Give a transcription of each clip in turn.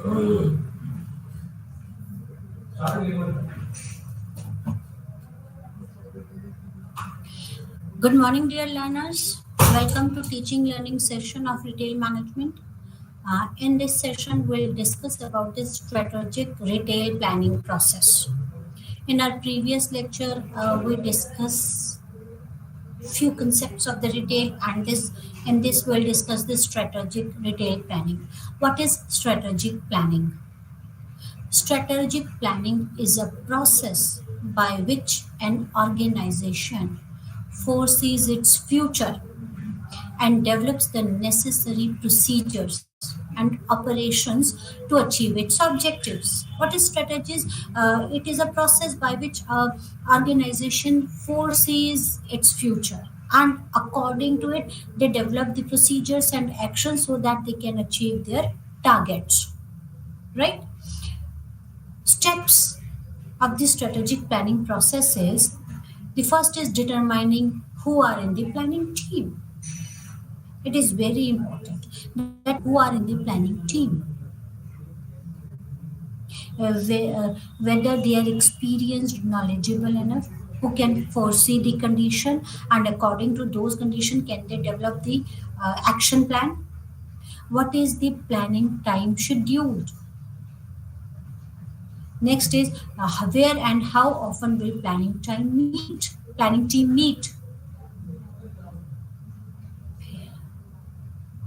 Good morning, dear learners. Welcome to teaching learning session of retail management. In this session, we'll discuss about the strategic retail planning process. In our previous lecture, we discussed few concepts of the retail, and this in this we'll discuss the strategic retail planning. What is strategic planning? Strategic planning is a process by which an organization foresees its future and develops the necessary procedures and operations to achieve its objectives. What is strategies? It is a process by which an organization foresees its future, and according to it, they develop the procedures and actions so that they can achieve their targets. Right? Steps of the strategic planning process is: the first is determining who are in the planning team. It is very important that who are in the planning team, whether they are experienced, knowledgeable enough, who can foresee the condition, and according to those conditions, can they develop the action plan? What is the planning time scheduled? Next is where and how often will planning team meet?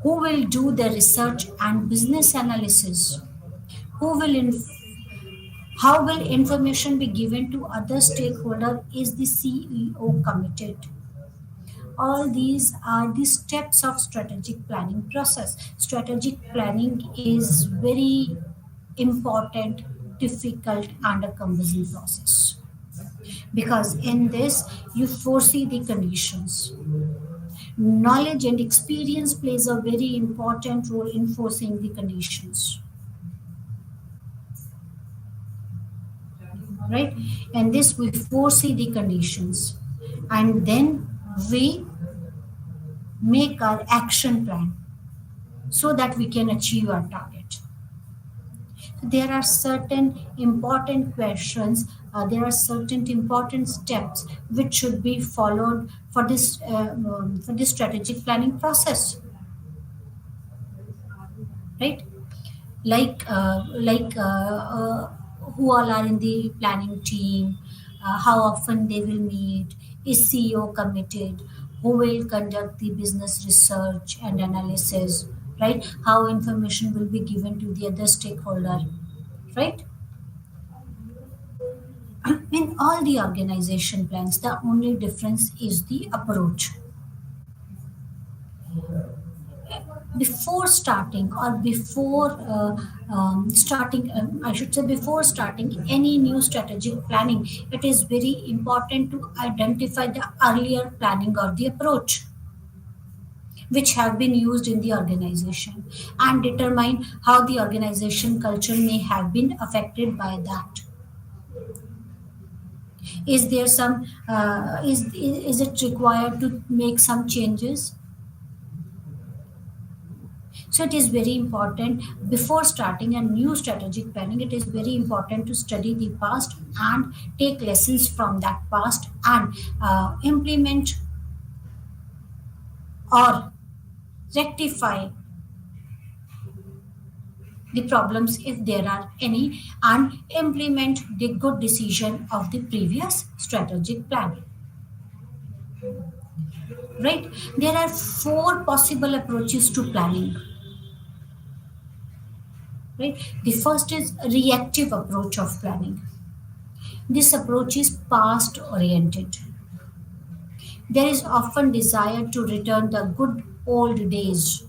Who will do the research and business analysis? Who will how will information be given to other stakeholder? Is the CEO committed? All these are the steps of strategic planning process. Strategic planning is very important, difficult, and a cumbersome process, because in this you foresee the conditions. Knowledge and experience plays a very important role in foreseeing the conditions. Right? And this we foresee the conditions, and then we make our action plan so that we can achieve our target. There are certain important questions, there are certain important steps which should be followed for this strategic planning process, right? Like who all are in the planning team, how often they will meet, is CEO committed, who will conduct the business research and analysis, right? How information will be given to the other stakeholder, right? In all the organization plans, the only difference is the approach. Before starting, or before starting I should say before starting any new strategic planning, it is very important to identify the earlier planning or the approach which have been used in the organization, and determine how the organization culture may have been affected by that. Is there some is it required to make some changes? So it is very important, before starting a new strategic planning, it is very important to study the past and take lessons from that past, and implement or rectify the problems if there are any, and implement the good decision of the previous strategic plan. Right? There are four possible approaches to planning. Right? The first is reactive approach of planning. This approach is past oriented. There is often desire to return the good old days.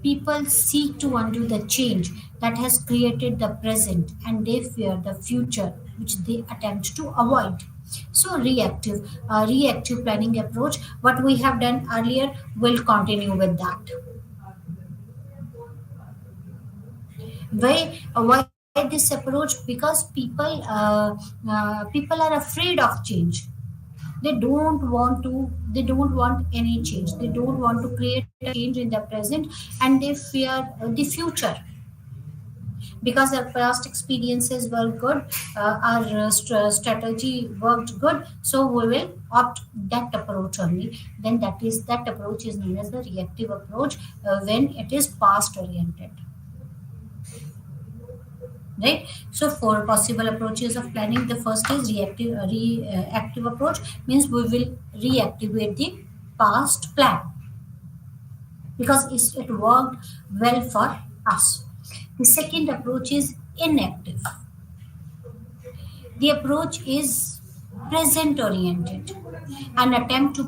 People seek to undo the change that has created the present, and they fear the future which they attempt to avoid. So reactive planning approach, what we have done earlier, will continue with that. Why this approach? Because people are afraid of change. They don't want any change. They don't want to create a change in the present, and they fear the future. because our past experiences were good, our strategy worked good, so we will opt that approach only. Then that approach is known as the reactive approach, when it is past oriented, right? So four possible approaches of planning. The first is reactive approach, means we will reactivate the past plan because it worked well for us. The second approach is inactive. The approach is present oriented, an attempt to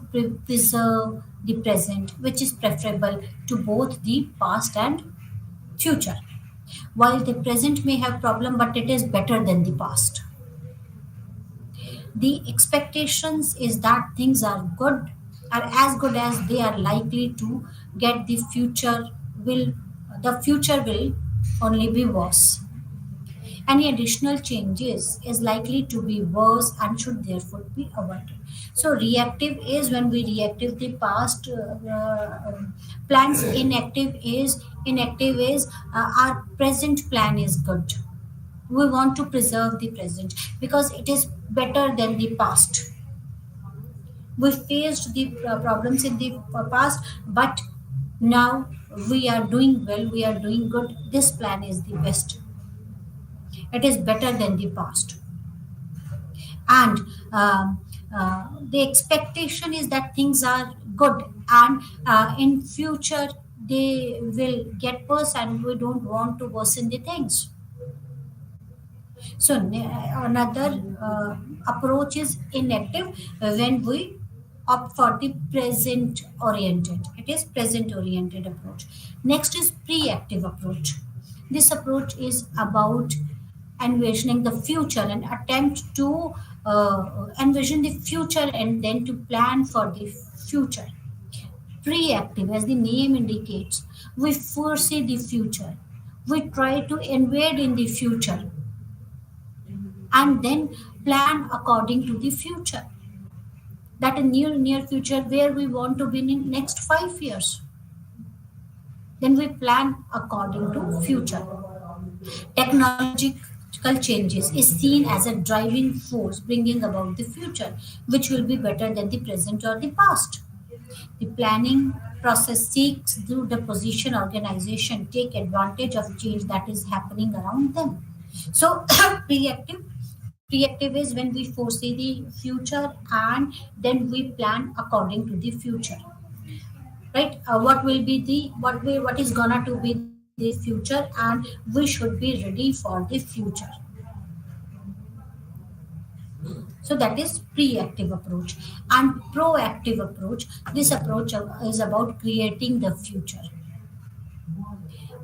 preserve the present, which is preferable to both the past and future. While the present may have problem, but it is better than the past. The expectations is that things are as good as they are likely to get. The future will only be worse. Any additional changes is likely to be worse and should therefore be avoided. So reactive is when we reactive the past plans. Inactive is our present plan is good. We want to preserve the present because it is better than the past. We faced the problems in the past, but now we are doing well, we are doing good. This plan is the best. It is better than the past. And the expectation is that things are good, and in future they will get worse, and we don't want to worsen the things. So another approach is inactive, when we opt for the present oriented. It is present oriented approach. Next is pre-active approach. This approach is about envisioning the future and attempt to envision the future and then to plan for the future. Pre-active, as the name indicates, we foresee the future. We try to invade in the future and then plan according to the future. That in near future where we want to be in next 5 years. Then we plan according to future. Technological changes is seen as a driving force bringing about the future, which will be better than the present or the past. The planning process seeks through the position organization take advantage of change that is happening around them. So reactive is when we foresee the future and then we plan according to the future, right? What is gonna to be the future, and we should be ready for the future. So that is pre-active approach. And proactive approach, this approach is about creating the future,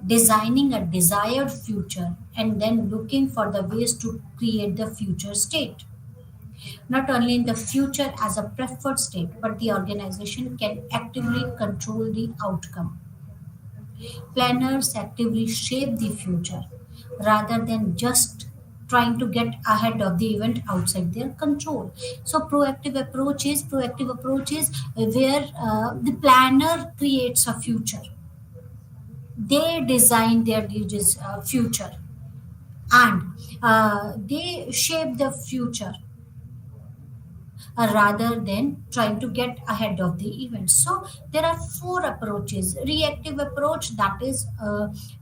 designing a desired future and then looking for the ways to create the future state. Not only in the future as a preferred state, but the organization can actively control the outcome. Planners actively shape the future rather than just trying to get ahead of the event outside their control. So proactive approach is where the planner creates a future. They design their future, and they shape the future rather than trying to get ahead of the event. So there are four approaches. Reactive approach, that is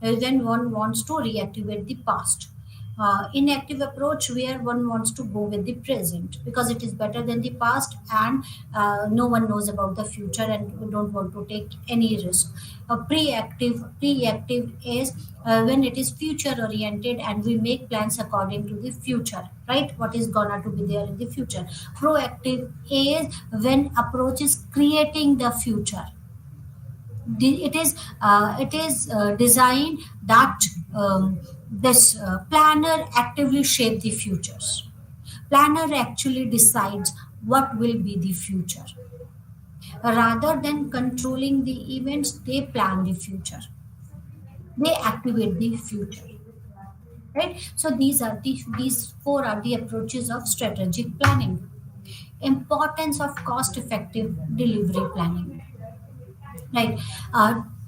when one wants to reactivate the past. Inactive approach, where one wants to go with the present because it is better than the past, and no one knows about the future and we don't want to take any risk. Preactive is when it is future oriented and we make plans according to the future, right? What is gonna to be there in the future. Proactive is when approach is creating the future. It is designed that this planner actively shape the futures. Planner actually decides what will be the future. Rather than controlling the events, they plan the future. They activate the future. Right? So these four are the approaches of strategic planning. Importance of cost-effective delivery planning. Right?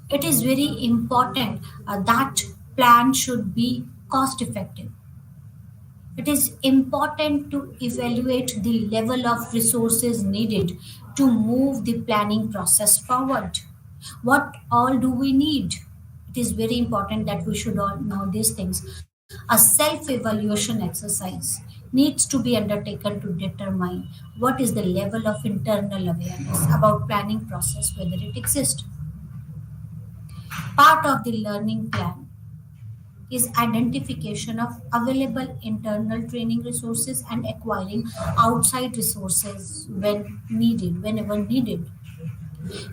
It is very important that plan should be cost effective. It is important to evaluate the level of resources needed to move the planning process forward. What all do we need? It is very important that we should all know these things. A self evaluation exercise needs to be undertaken to determine what is the level of internal awareness about planning process, whether it exists. Part of the learning plan is identification of available internal training resources and acquiring outside resources when needed, whenever needed.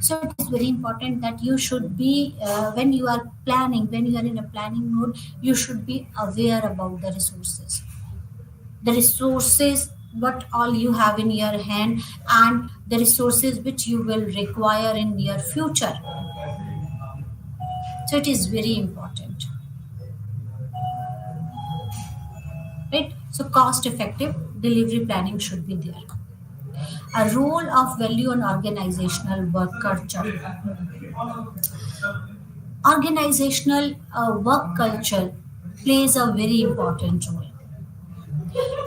So it is very important that you should be, when you are planning, when you are in a planning mode, you should be aware about the resources. The resources what all you have in your hand and the resources which you will require in near future. So it is very important, right? So cost effective delivery planning should be there. A role of value and organizational work culture. Organizational work culture plays a very important role,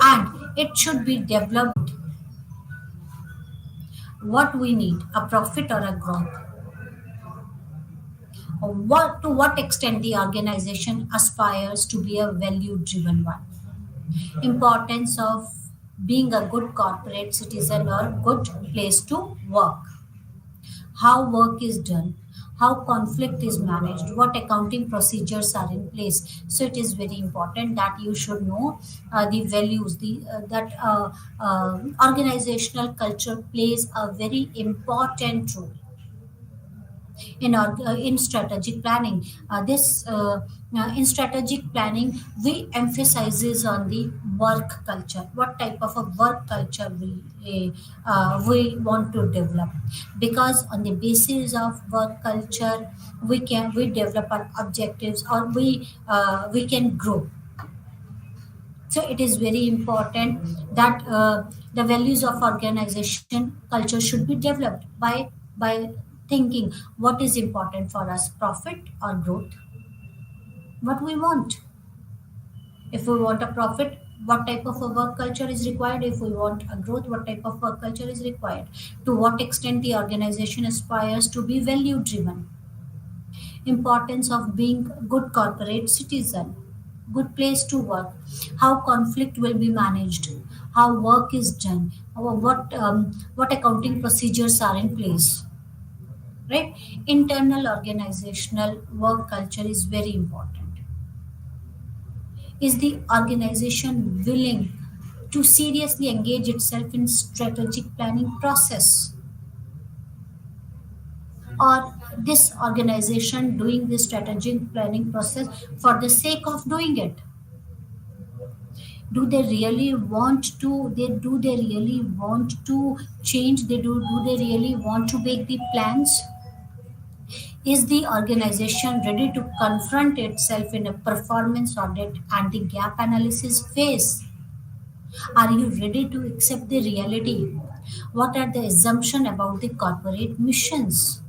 and it should be developed what we need, a profit or a growth. What to what extent the organization aspires to be a value driven one. Importance of being a good corporate citizen or good place to work. How work is done, how conflict is managed, what accounting procedures are in place. So it is very important that you should know the values, the that organizational culture plays a very important role in strategic planning. This In strategic planning, we emphasizes on the work culture. What type of a work culture we want to develop? Because on the basis of work culture, we develop our objectives or we can grow. So it is very important that the values of organization culture should be developed by thinking what is important for us, profit or growth, what we want. If we want a profit, what type of a work culture is required? If we want a growth, what type of work culture is required? To what extent the organization aspires to be value driven? Importance of being good corporate citizen, good place to work, how conflict will be managed, how work is done, what accounting procedures are in place, right? Internal organizational work culture is very important. Is the organization willing to seriously engage itself in strategic planning process, or this organization doing the strategic planning process for the sake of doing it? Do they really want to they really want to change? Do they really want to make the plans? Is the organization ready to confront itself in a performance audit and the gap analysis phase? Are you ready to accept the reality? What are the assumptions about the corporate missions?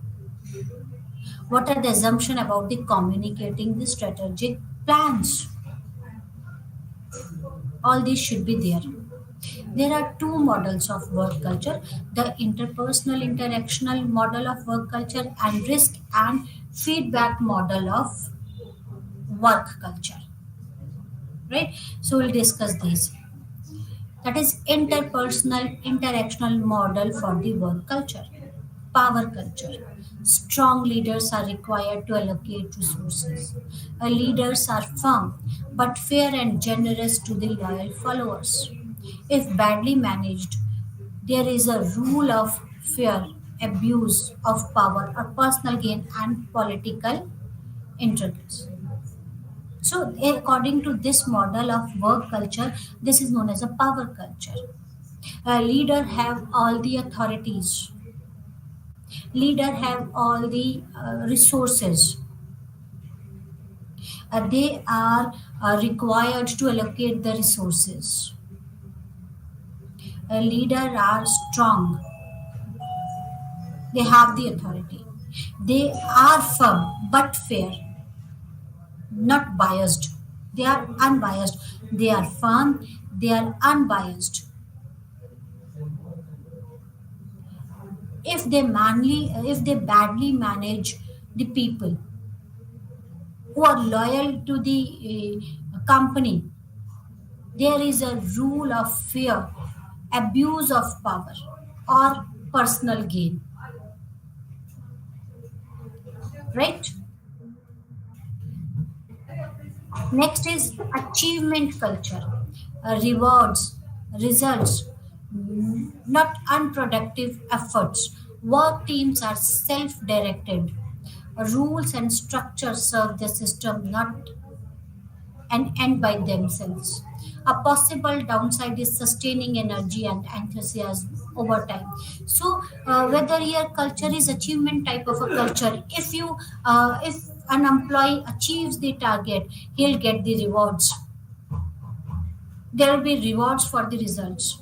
What are the assumptions about the communicating the strategic plans? All these should be there. There are two models of work culture: the interpersonal interactional model of work culture and risk and feedback model of work culture. Right? So we'll discuss these. That is interpersonal interactional model for the work culture. Power culture. Strong leaders are required to allocate resources. Leaders are firm but fair and generous to the loyal followers. If badly managed, there is a rule of fear, abuse of power, or personal gain and political interests. So, according to this model of work culture, this is known as a power culture. A leader have all the authorities. Leader have all the resources. They are required to allocate the resources. A leader are strong. They have the authority. They are firm but fair, not biased. They are unbiased. They are firm. They are unbiased. If they badly manage the people who are loyal to the company, there is a rule of fear, abuse of power, or personal gain. Right? Next is achievement culture. Rewards, results, not unproductive efforts. Work teams are self directed. Rules and structures serve the system, not and end by themselves. A possible downside is sustaining energy and enthusiasm over time. So, whether your culture is achievement type of a culture, if an employee achieves the target, he'll get the rewards. There will be rewards for the results.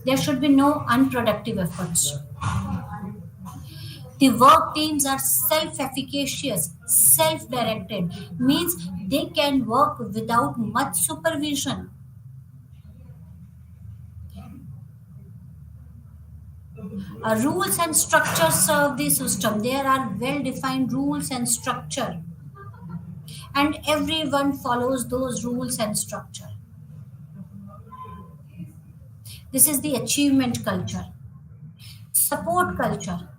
There should be no unproductive efforts. The work teams are self-efficacious, self-directed, means they can work without much supervision. Rules and structure serve the system. There are well-defined rules and structure, and everyone follows those rules and structure. This is the achievement culture. Support culture.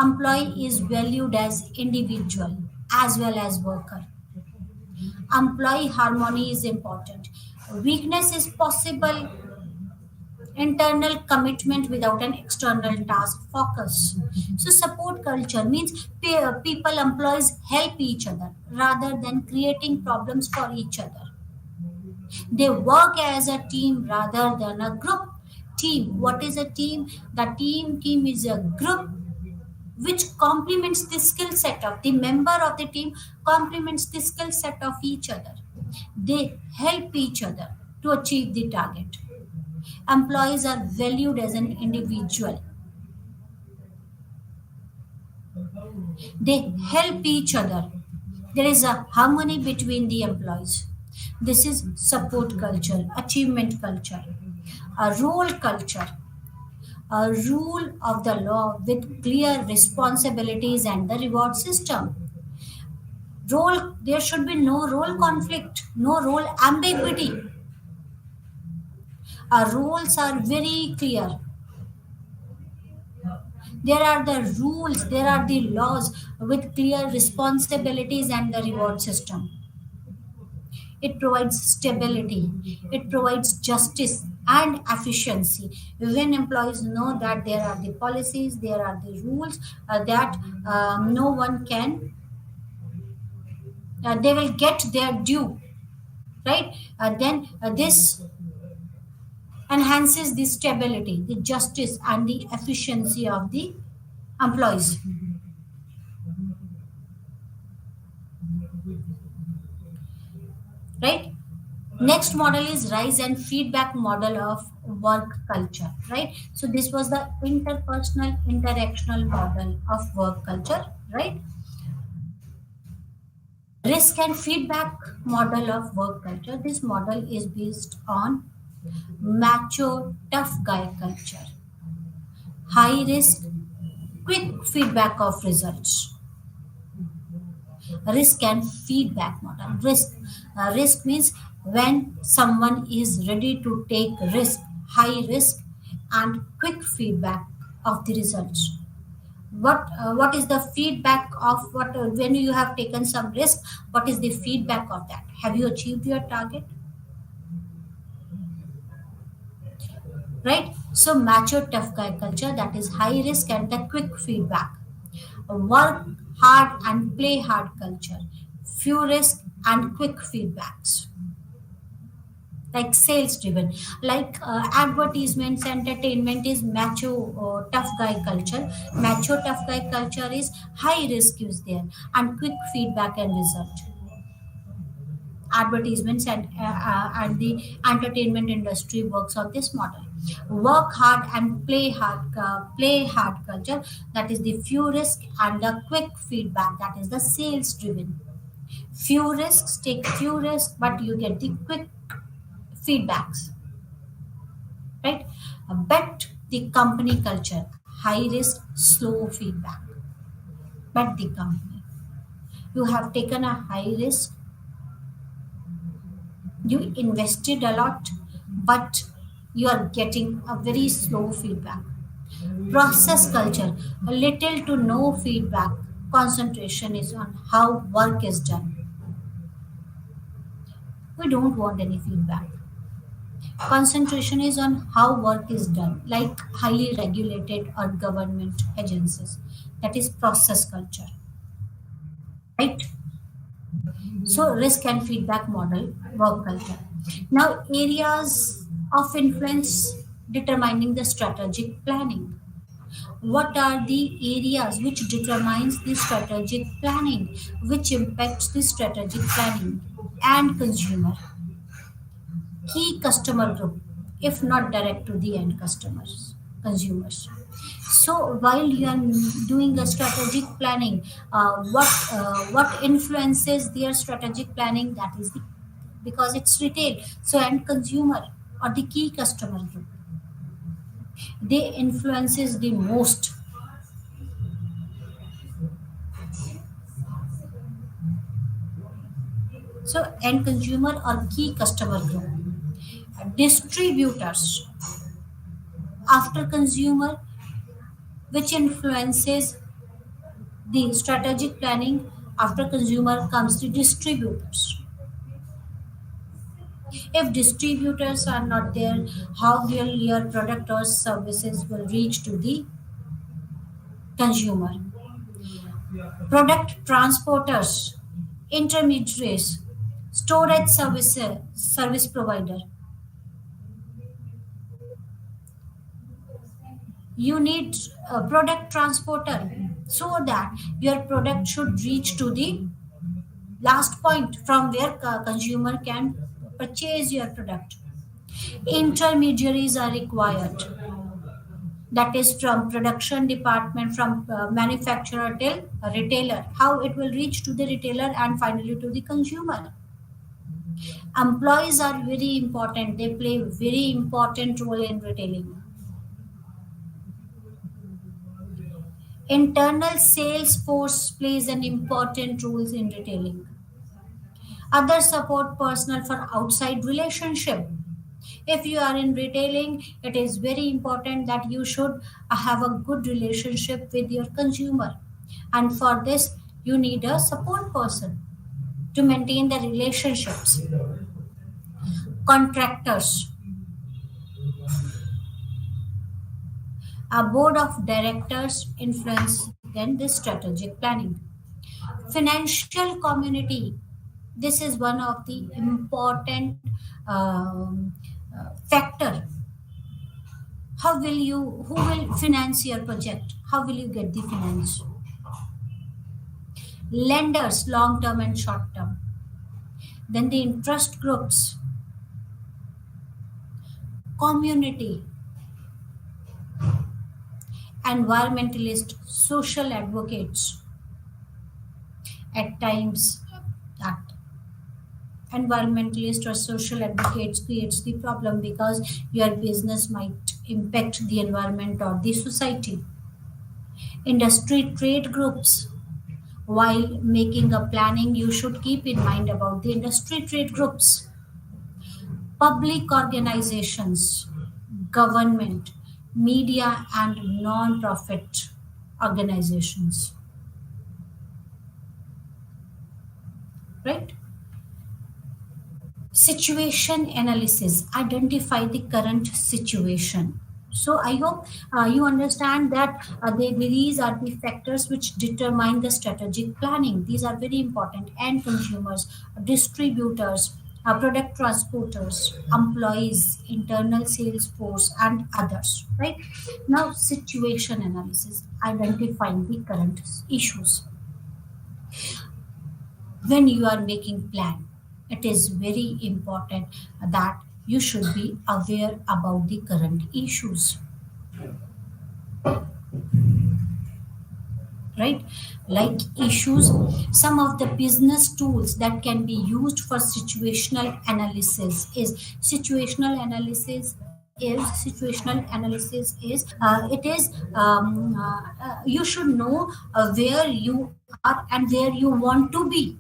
Employee is valued as individual as well as worker. Employee harmony is important. Weakness is possible. Internal commitment without an external task focus. So, support culture means people, employees help each other rather than creating problems for each other. They work as a team rather than a group. Team. What is a team? The team is a group which complements the skill set of the member of the team, complements the skill set of each other. They help each other to achieve the target. Employees are valued as an individual. They help each other. There is a harmony between the employees. This is support culture, achievement culture, a role culture, a rule of the law with clear responsibilities and the reward system. Role, there should be no role conflict, no role ambiguity. Our roles are very clear. There are the rules, there are the laws with clear responsibilities and the reward system. It provides stability, it provides justice and efficiency. When employees know that there are the policies, there are the rules, that no one can, they will get their due, right? Then this enhances the stability, the justice, and the efficiency of the employees. Right? Next model is rise and feedback model of work culture. Right? So this was the interpersonal, interactional model of work culture. Right? Risk and feedback model of work culture. This model is based on macho, tough guy culture. High risk, quick feedback of results. Risk and feedback model. Risk means when someone is ready to take risk, high risk, and quick feedback of the results. What is the feedback of what when you have taken some risk? What is the feedback of that? Have you achieved your target? Right? So macho tough guy culture, that is high risk and the quick feedback. Work hard and play hard culture. Few risk and quick feedbacks. Like sales driven, like advertisements, entertainment is macho tough guy culture. Macho tough guy culture is high risk is there and quick feedback and result. advertisements and the entertainment industry works on this model. Work hard and play hard culture, that is the few risk and the quick feedback, that is the sales driven. Few risks, take few risks, but you get the quick feedbacks, right? But the company culture, high risk, slow feedback. But the company, you have taken a high risk, you invested a lot, but you are getting a very slow feedback. Process culture, a little to no feedback. Concentration is on how work is done. We don't want any feedback. Concentration is on how work is done, like highly regulated or government agencies. That is process culture, right? So, risk and feedback model, work culture. Now, areas of influence determining the strategic planning. What are the areas which determines the strategic planning, which impacts the strategic planning? And consumer, key customer group, if not direct to the end customers, consumers. So while you are doing a strategic planning, what influences their strategic planning? That is the, because it's retail, so end consumer or the key customer group, they influences the most. So end consumer or key customer group, distributors after consumer, which influences the strategic planning. After consumer comes the distributors. If distributors are not there, how will your product or services will reach to the consumer? Product transporters, intermediaries, storage service provider. You need a product transporter so that your product should reach to the last point from where consumer can purchase your product. Intermediaries are required, that is from production department, from manufacturer till retailer, how it will reach to the retailer and finally to the consumer. Employees are very important, they play very important role in retailing. Internal sales force plays an important role in retailing. Other support personnel for outside relationship. If you are in retailing, it is very important that you should have a good relationship with your consumer. And for this, you need a support person to maintain the relationships. Contractors, a board of directors influence then the strategic planning. Financial community, this is one of the important factor. How will you, who will finance your project? How will you get the finance? Lenders, long term and short term. Then the interest groups, community, environmentalists, social advocates. At times, that environmentalist or social advocates creates the problem because your business might impact the environment or the society. Industry trade groups, while making a planning you should keep in mind about the industry trade groups. Public organizations, government, media and non-profit organizations, right? Situation analysis, identify the current situation. So I hope you understand that these are the factors which determine the strategic planning. These are very important. And consumers, distributors, product transporters, employees, internal sales force, and others. Right now, situation analysis, identifying the current issues when you are making plan. it is very important that you should be aware about the current issues, right? Like issues, some of the business tools that can be used for situational analysis is it is you should know where you are and where you want to be.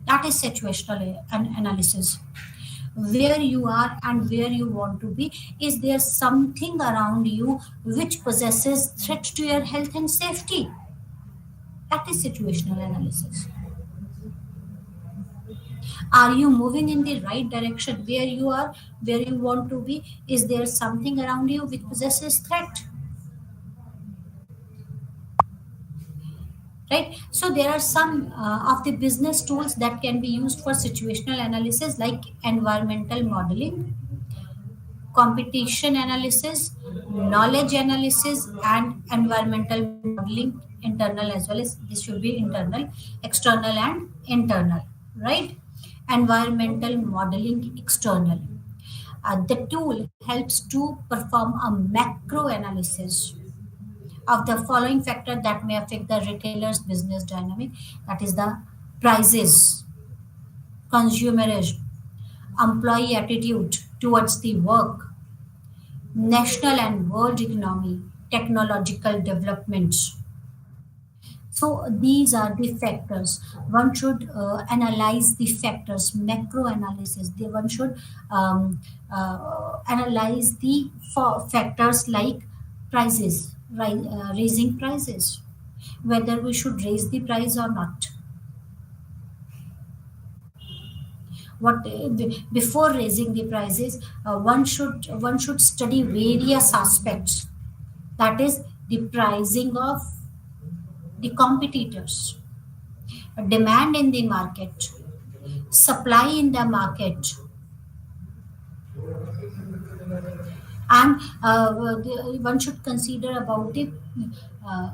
That is situational analysis. Where you are and where you want to be. Is there something around you which possesses threat to your health and safety? That is situational analysis. Are you moving in the right direction? Where you are, where you want to be? Is there something around you which possesses threat? Right? So there are some of the business tools that can be used for situational analysis, like environmental modeling, competition analysis, knowledge analysis, and environmental modeling, internal as well as this should be internal, external, and internal, right? Environmental modeling, external. The tool helps to perform a macro analysis of the following factor that may affect the retailer's business dynamic, that is the prices, consumerism, employee attitude towards the work, national and world economy, technological developments. So these are the factors. One should analyze the factors, macro analysis. One should analyze the factors like prices, raising prices, whether we should raise the price or not. What before raising the prices, one should study various aspects. That is the pricing of the competitors, demand in the market, supply in the market, and one should consider about the uh,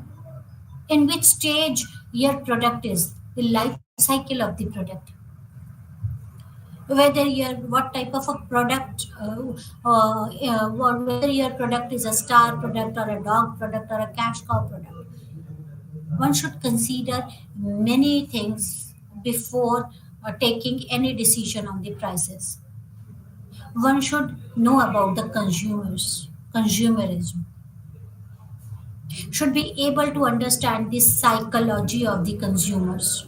in which stage your product is, the life cycle of the product, whether your what type of a product, whether your product is a star product or a dog product or a cash cow product. One should consider many things before taking any decision on the prices. One should know about the consumerism, should be able to understand the psychology of the consumers,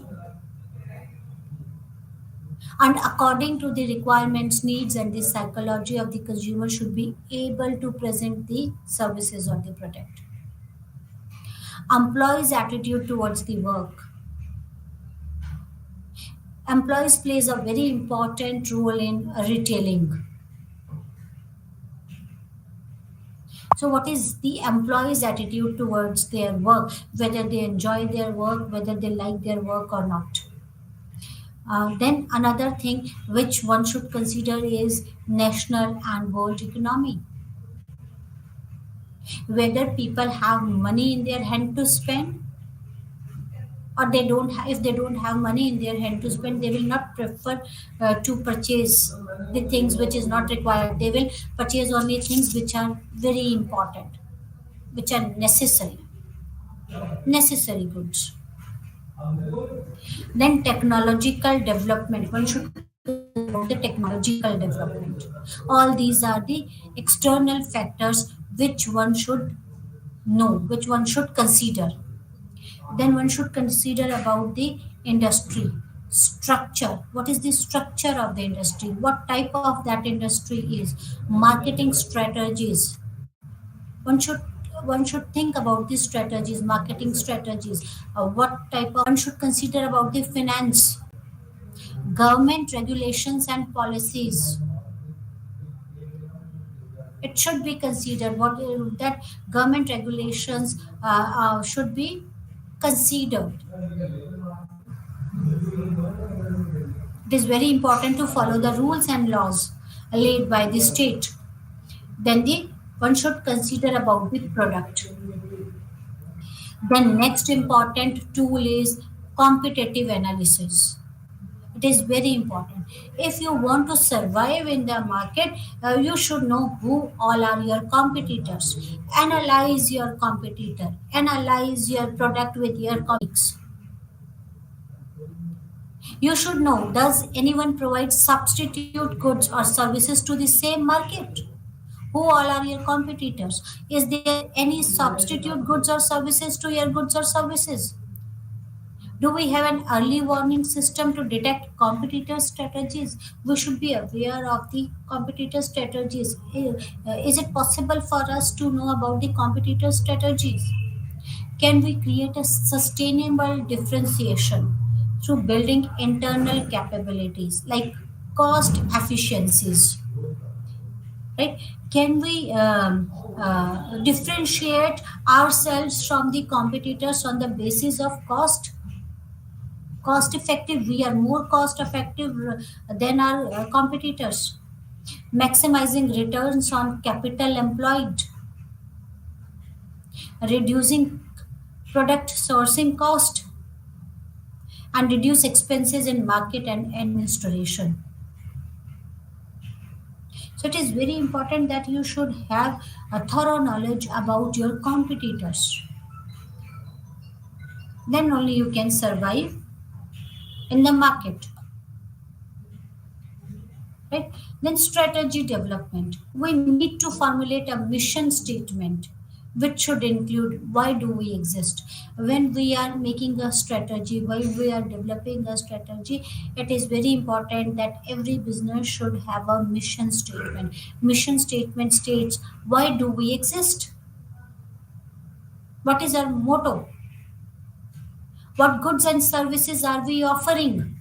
and according to the requirements, needs, and the psychology of the consumer, should be able to present the services or the product. Employees' attitude towards the work. Employees plays a very important role in retailing. So, what is the employee's attitude towards their work, whether they enjoy their work, whether they like their work or not? Then, another thing which one should consider is national and world economy. Whether people have money in their hand to spend, or they don't if they don't have money in their hand to spend, they will not prefer to purchase the things which is not required. They will purchase only things which are very important, which are necessary goods. Then technological development, one should consider about the technological development. All these are the external factors which one should know, which one should consider. Then one should consider about the industry structure. What is the structure of the industry? What type of that industry is? Marketing strategies. One should one should think about the strategies, marketing strategies. What type of one should consider about the finance, government regulations and policies. It should be considered what that government regulations should be considered. It is very important to follow the rules and laws laid by the state. Then the one should consider about the product. The next important tool is competitive analysis. It is very important. If you want to survive in the market, you should know who all are your competitors. Analyze your competitor. Analyze your product with your colleagues. You should know, does anyone provide substitute goods or services to the same market? Who all are your competitors? Is there any substitute goods or services to your goods or services? Do we have an early warning system to detect competitor strategies? We should be aware of the competitor strategies. Is it possible for us to know about the competitor strategies? Can we create a sustainable differentiation through building internal capabilities like cost efficiencies? Right? Can we differentiate ourselves from the competitors on the basis of cost? Cost effective, we are more cost effective than our competitors. Maximizing returns on capital employed, reducing product sourcing cost, and reduce expenses in market and administration. So it is very important that you should have a thorough knowledge about your competitors. Then only you can survive in the market. Right? Then strategy development. We need to formulate a mission statement which should include why do we exist. When we are making a strategy, while we are developing a strategy, it is very important that every business should have a mission statement. Mission statement states why do we exist? What is our motto? What goods and services are we offering?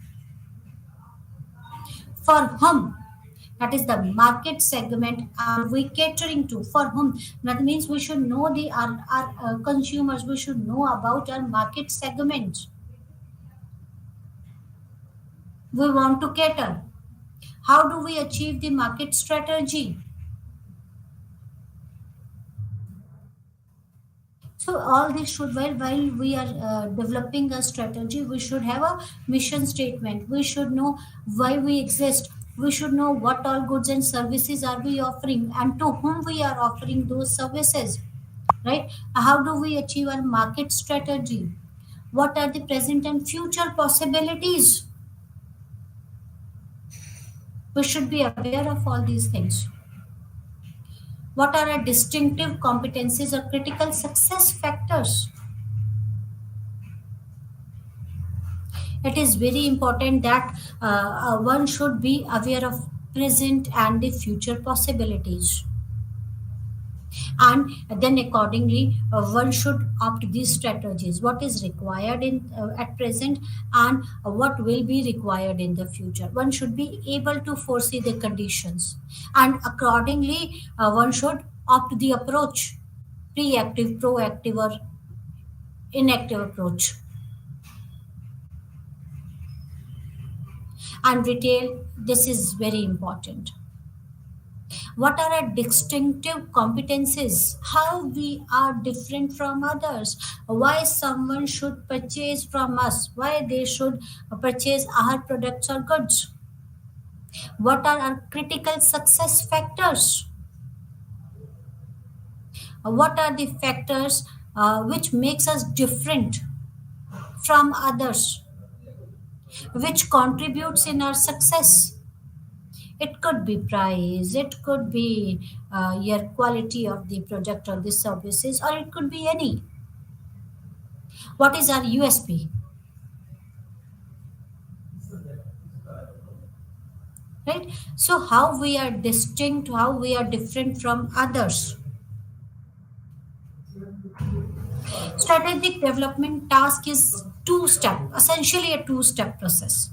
For whom? That is the market segment are we catering to? For whom? That means we should know our consumers. We should know about our market segments. We want to cater. How do we achieve the market strategy? So all this should, while we are developing a strategy, we should have a mission statement. We should know why we exist. We should know what all goods and services are we offering and to whom we are offering those services. Right? How do we achieve our market strategy? What are the present and future possibilities? We should be aware of all these things. What are our distinctive competencies or critical success factors? It is very important that one should be aware of present and the future possibilities, and then accordingly one should opt these strategies, what is required in at present, and what will be required in the future. One should be able to foresee the conditions, and accordingly one should opt the approach, reactive, proactive, or inactive approach. And retail, this is very important. What are our distinctive competencies? How we are different from others? Why someone should purchase from us? Why they should purchase our products or goods? What are our critical success factors? What are the factors which makes us different from others, which contributes in our success? It could be price, it could be your quality of the product or the services, or it could be any. What is our USP? Right? So, how we are distinct, how we are different from others. Strategic development task is two-step, essentially a two-step process.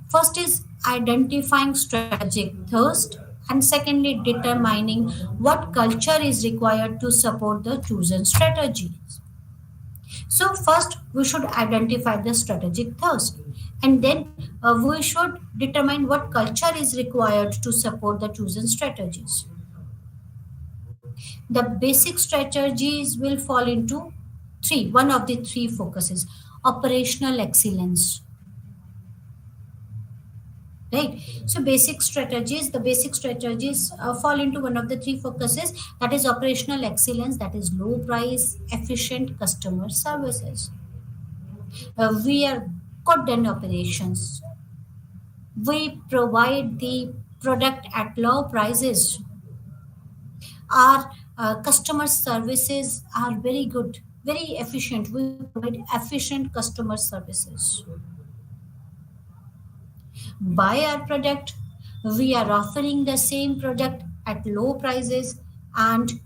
First is identifying strategic thirst, and secondly, determining what culture is required to support the chosen strategies. So, first we should identify the strategic thirst, and then we should determine what culture is required to support the chosen strategies. The basic strategies will fall into three, one of the three focuses: operational excellence, right? So basic strategies fall into one of the three focuses, that is operational excellence, that is low price efficient customer services. We are good in operations, we provide the product at low prices, our customer services are very good, very efficient, we provide efficient customer services. Buy our product, we are offering the same product at low prices, and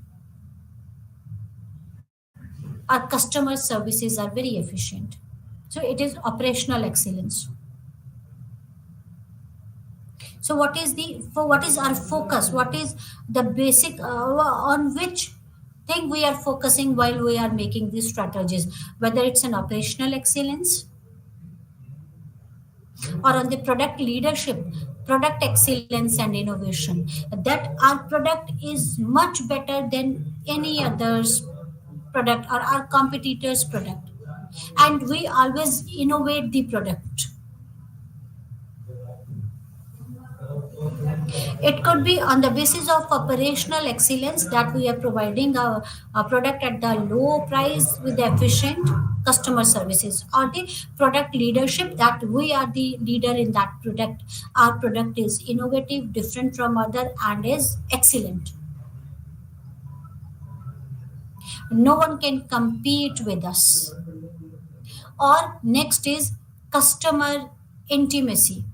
our customer services are very efficient. So it is operational excellence. So what is our focus, what is the basic on which thing we are focusing while we are making these strategies, whether it's an operational excellence or on the product leadership, product excellence and innovation, that our product is much better than any other's product or our competitors product, and we always innovate the product. It could be on the basis of operational excellence, that we are providing a product at the low price with efficient customer services, or the product leadership, that we are the leader in that product. Our product is innovative, different from other, and is excellent. No one can compete with us. Or next is customer intimacy,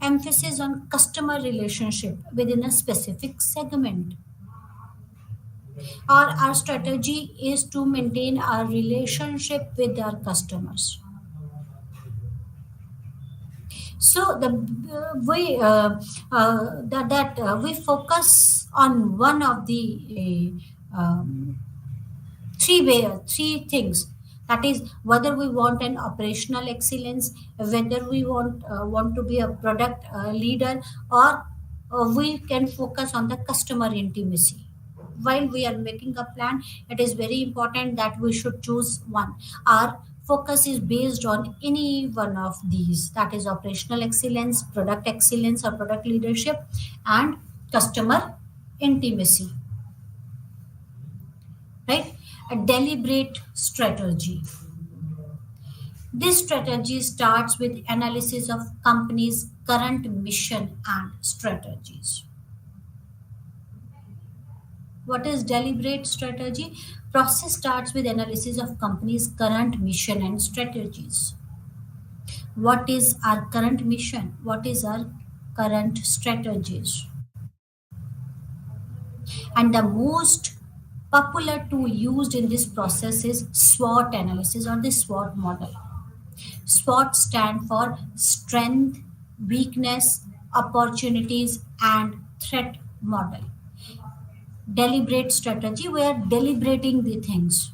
emphasis on customer relationship within a specific segment. Our strategy is to maintain our relationship with our customers. So the we that we focus on one of the three things, that is whether we want an operational excellence, whether we want to be a product leader, or we can focus on the customer intimacy. While we are making a plan, it is very important that we should choose one. Our focus is based on any one of these, that is operational excellence, product excellence or product leadership, and customer intimacy, right? A deliberate strategy. This strategy starts with analysis of company's current mission and strategies. What is deliberate strategy? Process starts with analysis of company's current mission and strategies. What is our current mission? What is our current strategies? And the most popular tool used in this process is SWOT analysis or the SWOT model. SWOT stand for strength, weakness, opportunities, and threat model. Deliberate strategy, we are deliberating the things.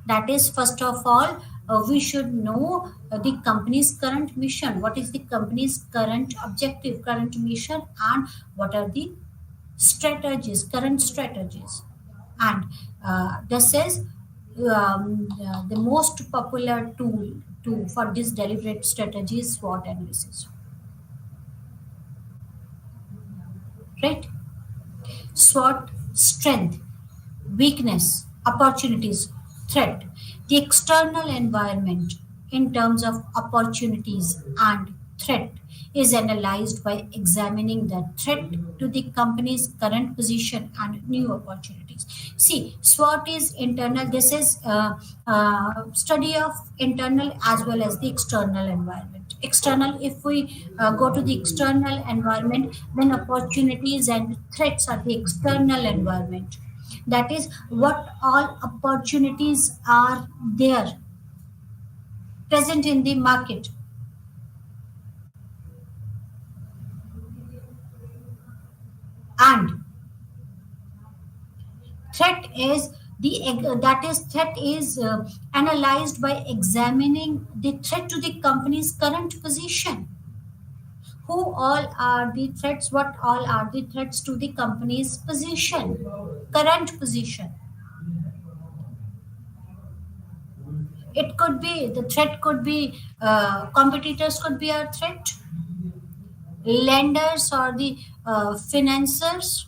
That is, first of all, we should know the company's current mission, what is the company's current objective, current mission, and what are the current strategies. And this is the most popular tool for this deliberate strategy is SWOT analysis, right? SWOT: strength, weakness, opportunities, threat. The external environment in terms of opportunities and threat is analyzed by examining the threat to the company's current position and new opportunities. See, SWOT is internal. This is study of internal as well as the external environment. External, if we go to the external environment, then opportunities and threats are the external environment. That is, what all opportunities are there present in the market, and threat is threat is analyzed by examining the threat to the company's current position. Who all are the threats? What all are the threats to the company's position, current position? It could be the threat could be competitors could be a threat, lenders or the financiers,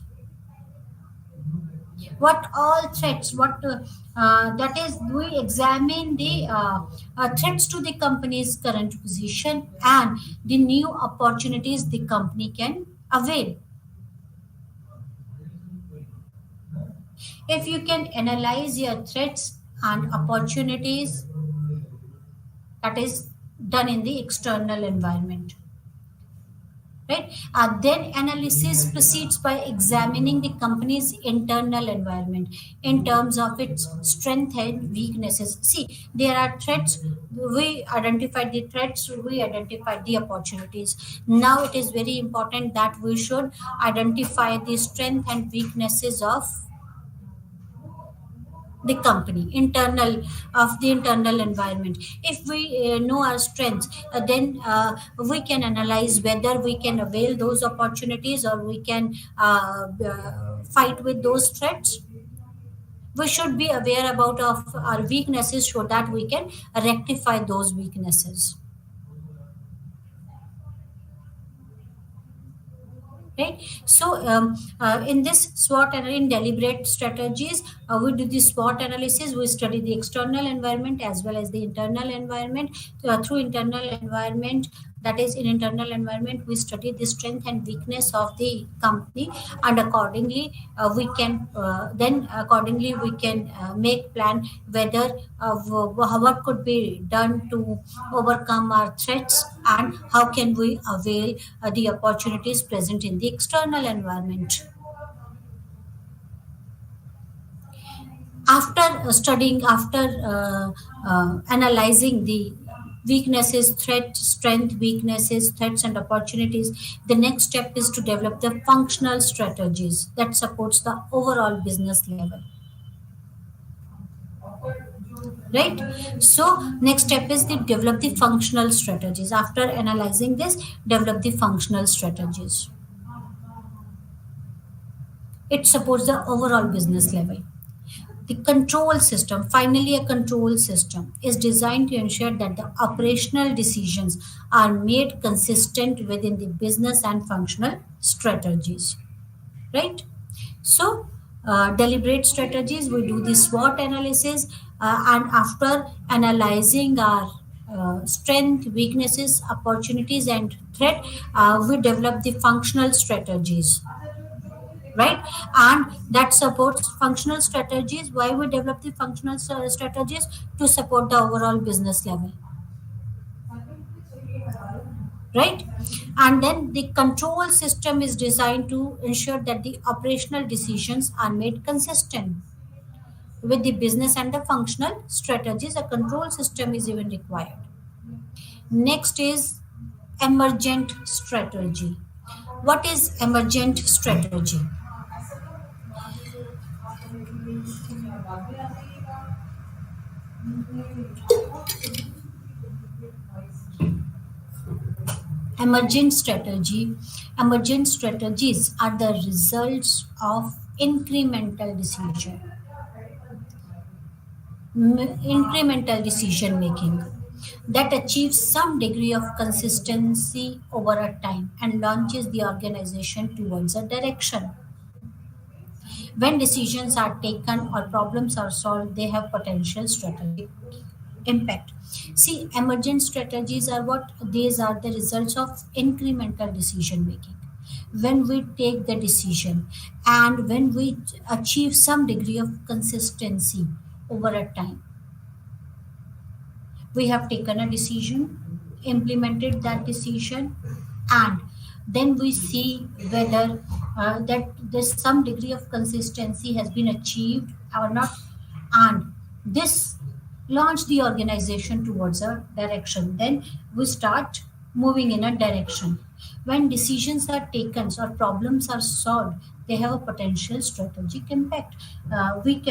what all threats, what that is, we examine the threats to the company's current position and the new opportunities the company can avail. If you can analyze your threats and opportunities, that is done in the external environment, right? Then analysis proceeds by examining the company's internal environment in terms of its strength and weaknesses. See, there are threats, we identified the threats, we identified the opportunities. Now it is very important that we should identify the strength and weaknesses of the company, internal, of the internal environment. If we know our strengths, then we can analyze whether we can avail those opportunities or we can fight with those threats. We should be aware about of our weaknesses so that we can rectify those weaknesses, right? So in this SWOT and in deliberate strategies, we do the SWOT analysis, we study the external environment as well as the internal environment. Through internal environment, that is, in internal environment, we study the strength and weakness of the company, and accordingly we can then accordingly we can make plan whether what could be done to overcome our threats and how can we avail the opportunities present in the external environment. After studying, after analyzing the weaknesses, threat, strength, weaknesses, threats and opportunities, the next step is to develop the functional strategies that supports the overall business level, right? So next step is to develop the functional strategies. After analyzing this, develop the functional strategies. It supports the overall business level. The control system, finally, a control system is designed to ensure that the operational decisions are made consistent within the business and functional strategies, right? So, deliberate strategies, we do the SWOT analysis, and after analyzing our strength, weaknesses, opportunities, and threat, we develop the functional strategies, right? And that supports functional strategies. Why we develop the functional strategies? To support the overall business level, right? And then the control system is designed to ensure that the operational decisions are made consistent with the business and the functional strategies. A control system is even required. Next is emergent strategy. What is emergent strategy? Emergent strategy. Emergent strategies are the results of incremental incremental decision making that achieves some degree of consistency over a time and launches the organization towards a direction. When decisions are taken or problems are solved, they have potential strategic impact. See, emergent strategies are what? These are the results of incremental decision making. When we take the decision and when we achieve some degree of consistency over a time, we have taken a decision, implemented that decision, and then we see whether that there's some degree of consistency has been achieved or not, and this launch the organization towards a direction. Then we start moving in a direction. When decisions are taken or problems are solved, they have a potential strategic impact. We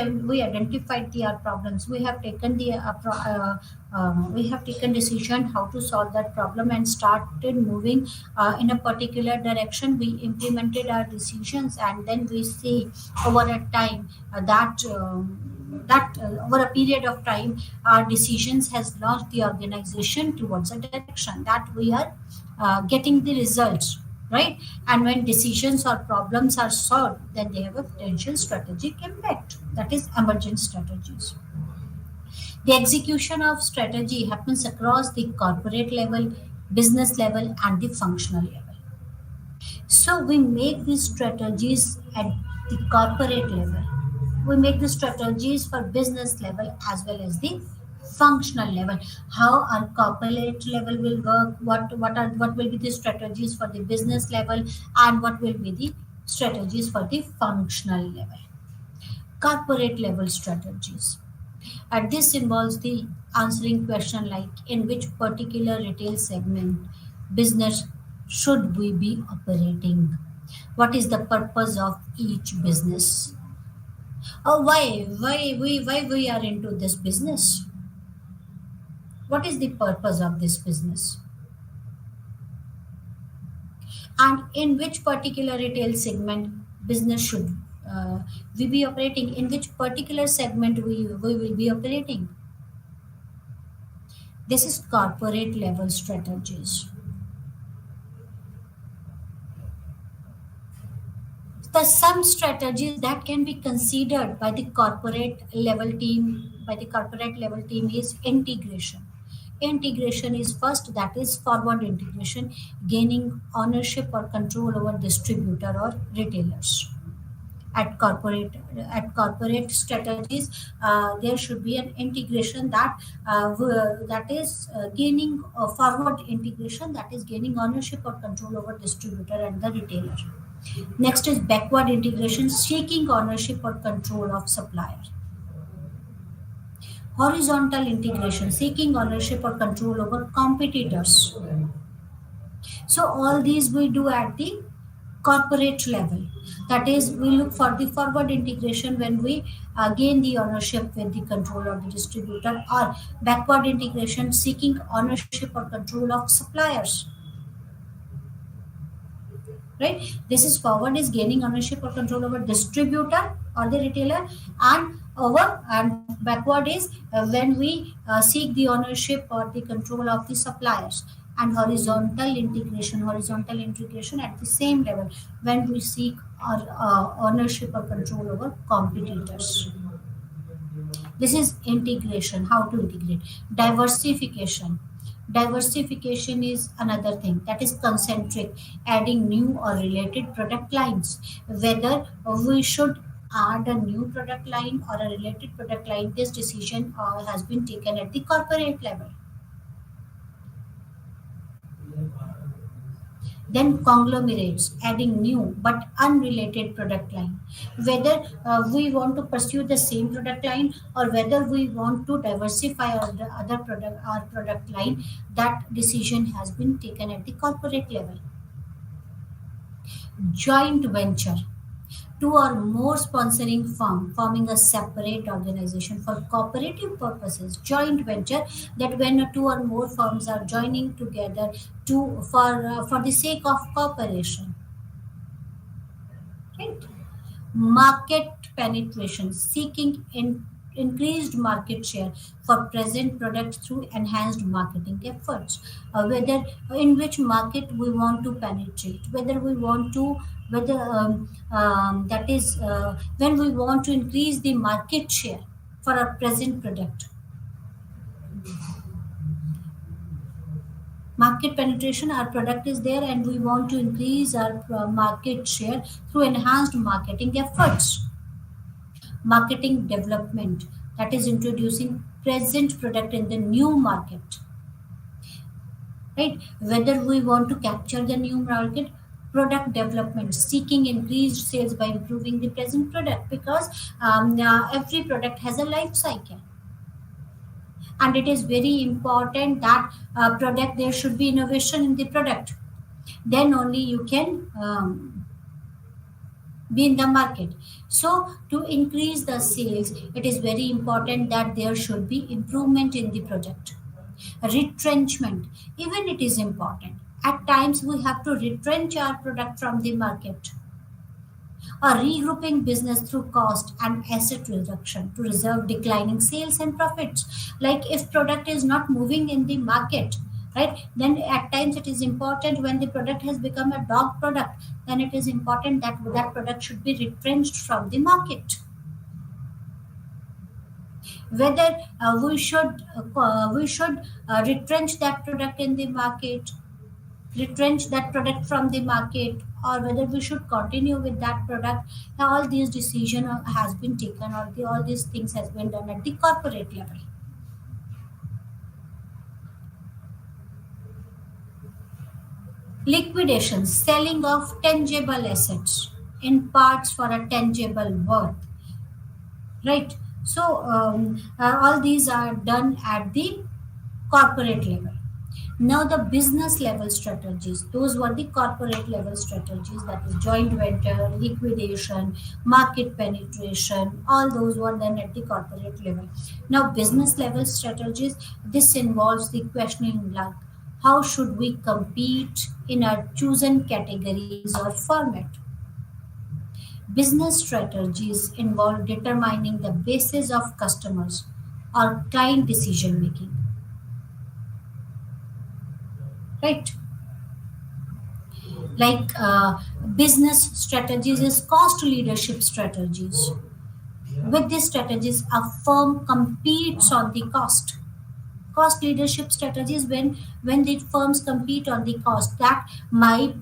identified the problems. We have taken the we have taken decision how to solve that problem and started moving in a particular direction. We implemented our decisions, and then we see over a time that over a period of time, our decisions has launched the organization towards a direction that we are getting the results. right? And when decisions or problems are solved, then they have a potential strategic impact. That is emergent strategies. The execution of strategy happens across the corporate level, business level, and the functional level. So we make these strategies at the corporate level. We make the strategies for business level as well as the functional level. How our corporate level will work, what will be the strategies for the business level, and what will be the strategies for the functional level. Corporate level strategies. And this involves the answering question like in which particular retail segment business should we be operating? What is the purpose of each business? Or why we are into this business? What is the purpose of this business? And in which particular retail segment business should we be operating? In which particular segment we will be operating? This is corporate level strategies. The some strategies that can be considered by the corporate level team is integration. Integration is first, that is forward integration, gaining ownership or control over distributor or retailers. At corporate strategies, there should be an integration that is gaining forward integration, that is gaining ownership or control over distributor and the retailer. Next is backward integration, seeking ownership or control of supplier. Horizontal integration, seeking ownership or control over competitors. So all these we do at the corporate level. That is, we look for the forward integration when we gain the ownership with the control of the distributor, or backward integration, seeking ownership or control of suppliers. Right, this is forward is gaining ownership or control over distributor or the retailer, and backward is when we seek the ownership or the control of the suppliers. And horizontal integration at the same level when we seek our ownership or control over competitors. This is integration. How to integrate? Diversification. Diversification is another thing, that is concentric, adding new or related product lines. Whether we should add a new product line or a related product line, this decision has been taken at the corporate level. Then conglomerates, adding new but unrelated product line. Whether we want to pursue the same product line or whether we want to diversify our product line, that decision has been taken at the corporate level. Joint venture, two or more sponsoring firm forming a separate organization for cooperative purposes. Joint venture, that when two or more firms are joining together to for the sake of cooperation. Right? Market penetration, seeking increased market share for present products through enhanced marketing efforts. Whether in which market we want to penetrate, whether we want to whether that is when we want to increase the market share for our present product. Market penetration, our product is there and we want to increase our market share through enhanced marketing efforts. Marketing development, that is introducing present product in the new market. Right, whether we want to capture the new market. Product development, seeking increased sales by improving the present product, because every product has a life cycle, and it is very important that product there should be innovation in the product, then only you can be in the market. So to increase the sales, it is very important that there should be improvement in the product. Retrenchment, even it is important. At times we have to retrench our product from the market, or regrouping business through cost and asset reduction to reserve declining sales and profits. Like if product is not moving in the market, right? Then at times it is important when the product has become a dog product, then it is important that that product should be retrenched from the market. Whether we should retrench that product in the market, retrench that product from the market, or whether we should continue with that product. Now all these decision has been taken, or all these things has been done at the corporate level. Liquidation, selling of tangible assets in parts for a tangible worth, right? So all these are done at the corporate level. Now the business level strategies, those were the corporate level strategies, that is joint venture, liquidation, market penetration, all those were done at the corporate level. Now business level strategies, this involves the questioning like how should we compete in our chosen categories or format. Business strategies involve determining the basis of customers or client decision making, right? Like business strategies is cost leadership strategies. With these strategies, a firm competes on the cost. Cost leadership strategies, when the firms compete on the cost, that my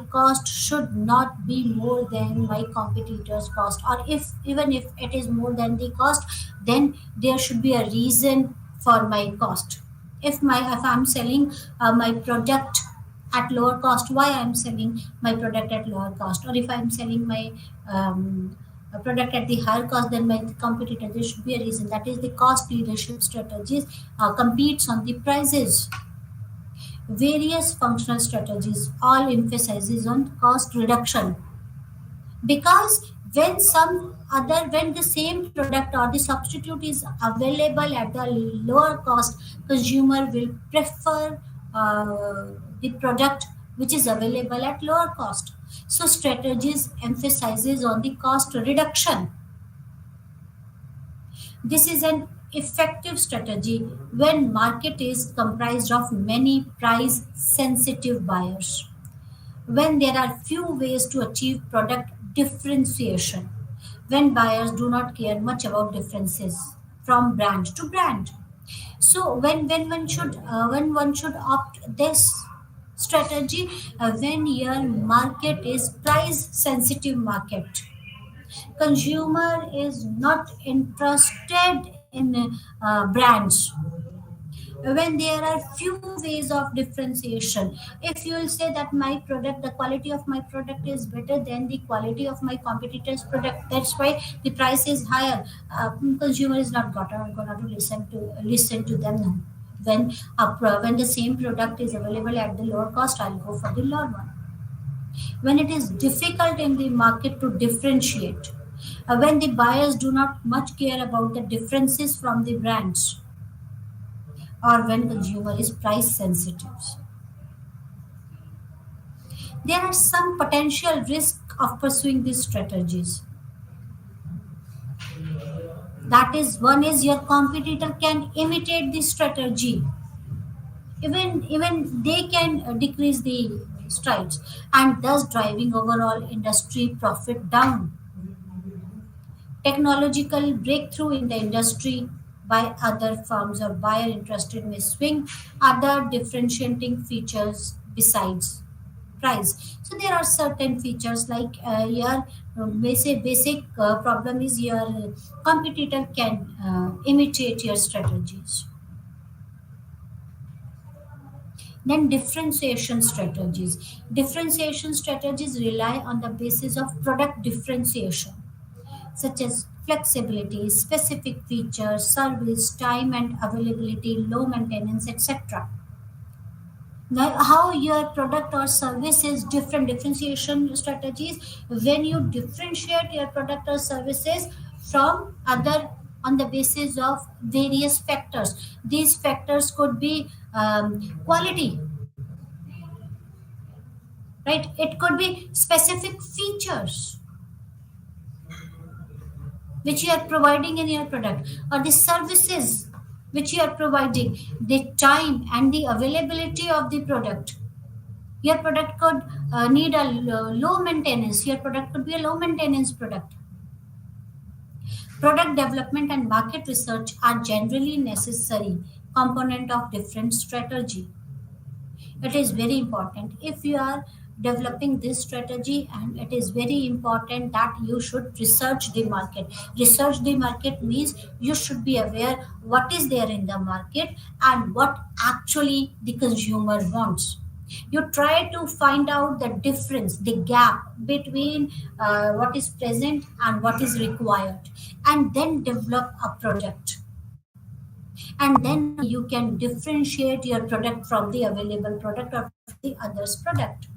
cost should not be more than my competitors cost, or if even if it is more than the cost, then there should be a reason for my cost. If I'm selling my product at lower cost, why I'm selling my product at lower cost, or if I'm selling my a product at the higher cost than my competitor, there should be a reason. That is the cost leadership strategies, competes on the prices. Various functional strategies all emphasizes on cost reduction, because when the same product or the substitute is available at the lower cost, consumer will prefer the product which is available at lower cost. So strategies emphasizes on the cost reduction. This is an effective strategy when market is comprised of many price sensitive buyers, when there are few ways to achieve product differentiation, when buyers do not care much about differences from brand to brand. So when one should opt this strategy, when your market is price sensitive market, consumer is not interested in brands, when there are few ways of differentiation. If you will say that my product, the quality of my product is better than the quality of my competitor's product, that's why the price is higher, consumer is not gonna to listen to them now. When the same product is available at the lower cost, I'll go for the lower one. When it is difficult in the market to differentiate, when the buyers do not much care about the differences from the brands, or when consumer is price sensitive. There are some potential risks of pursuing these strategies. That is, one is your competitor can imitate this strategy. Even they can decrease the strides, and thus driving overall industry profit down. Technological breakthrough in the industry by other firms or buyer interested may swing other differentiating features besides price. So there are certain features like your basic problem is your competitor can imitate your strategies. Then differentiation strategies. Differentiation strategies rely on the basis of product differentiation, such as flexibility, specific features, service, time and availability, low maintenance, etc. Now, how your product or service is different, differentiation strategies, when you differentiate your product or services from other on the basis of various factors. These factors could be quality, right? It could be specific features which you are providing in your product, or the services which you are providing, the time and the availability of the product. Your product could need a low maintenance. Your product could be a low maintenance product. Product development and market research are generally necessary component of different strategy. It is very important if you are developing this strategy, and it is very important that you should research the market. Research the market means you should be aware what is there in the market and what actually the consumer wants. You try to find out the difference, the gap between what is present and what is required, and then develop a product, and then only you can differentiate your product from the available product or from the others product.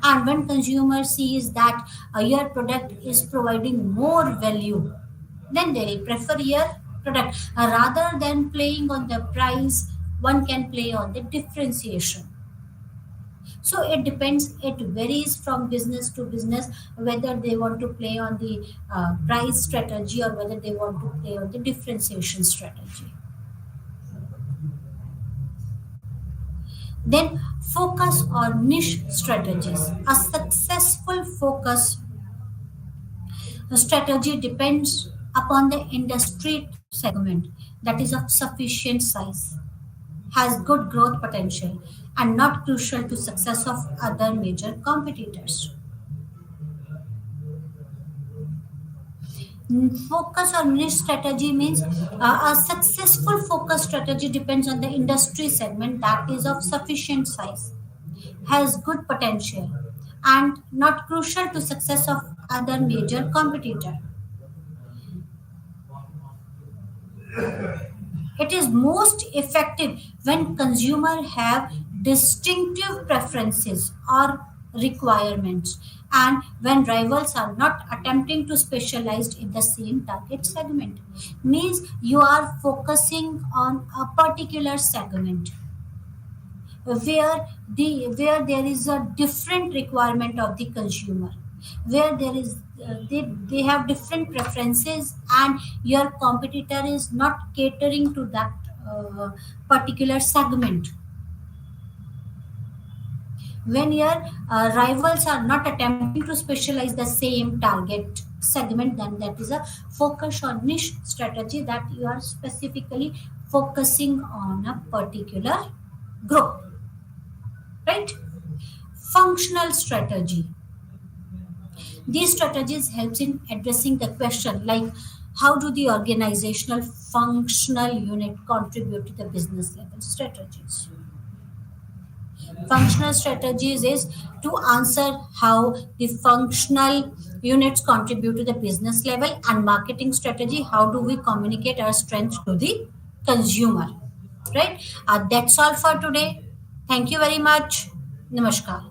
And when consumer sees that your product is providing more value, then they will prefer your product. Rather than playing on the price, one can play on the differentiation. So it depends, it varies from business to business whether they want to play on the price strategy or whether they want to play on the differentiation strategy. Then focus on niche strategies. A successful focus strategy depends upon the industry segment that is of sufficient size, has good growth potential, and not crucial to success of other major competitors. Focus on niche strategy means a successful focus strategy depends on the industry segment that is of sufficient size, has good potential, and not crucial to success of other major competitor. It is most effective when consumers have distinctive preferences or requirements, and when rivals are not attempting to specialize in the same target segment. Means you are focusing on a particular segment where there is a different requirement of the consumer, where there is they have different preferences, and your competitor is not catering to that particular segment. When your rivals are not attempting to specialize the same target segment, then that is a focus on niche strategy, that you are specifically focusing on a particular group, right? Functional strategy. These strategies helps in addressing the question like how do the organizational functional unit contribute to the business level strategies. Functional strategies is to answer how the functional units contribute to the business level, and marketing strategy, how do we communicate our strength to the consumer, right? That's all for today. Thank you very much. Namaskar.